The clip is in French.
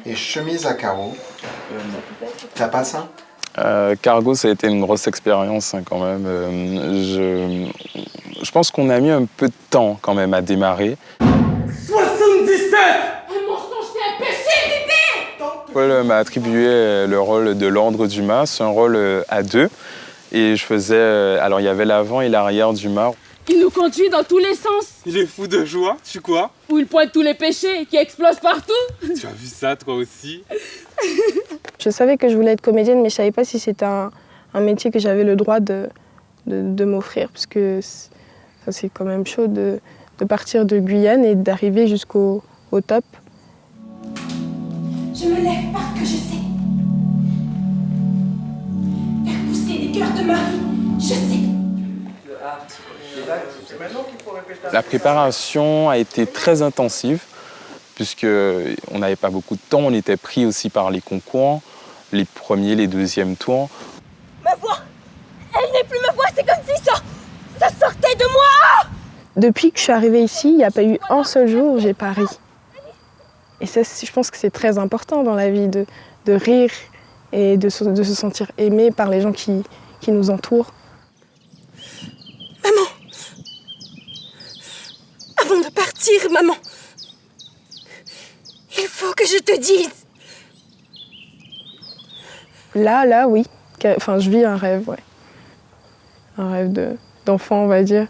Et chemise à carreaux. T'as pas ça? Cargo, ça a été une grosse expérience hein, quand même. Je pense qu'on a mis un peu de temps quand même à démarrer. 77! Un mensonge, c'est un péché, bébé! Paul m'a attribué le rôle de l'ordre du mât, c'est un rôle à deux. Et je faisais, alors il y avait l'avant et l'arrière du mât. Il nous conduit dans tous les sens. Il est fou de joie, tu quoi? Où il pointe tous les péchés qui explosent partout. Tu as vu ça toi aussi? Je savais que je voulais être comédienne, mais je savais pas si c'était un métier que j'avais le droit de m'offrir, parce que c'est quand même chaud de partir de Guyane et d'arriver jusqu'au top. Je me lève parce que je sais. Faire pousser les cœurs de Marie, je sais. La préparation a été très intensive, puisqu'on n'avait pas beaucoup de temps, on était pris aussi par les concours, les premiers, les deuxièmes tours. Ma voix, elle n'est plus ma voix, c'est comme si ça sortait de moi. Depuis que je suis arrivée ici, il n'y a pas eu un seul jour où j'ai pas ri. Et ça, je pense que c'est très important dans la vie, de rire et de se sentir aimé par les gens qui nous entourent. Maman, avant de partir, maman, il faut que je te dise. Là, oui. Enfin, je vis un rêve, ouais. Un rêve d'enfant, on va dire.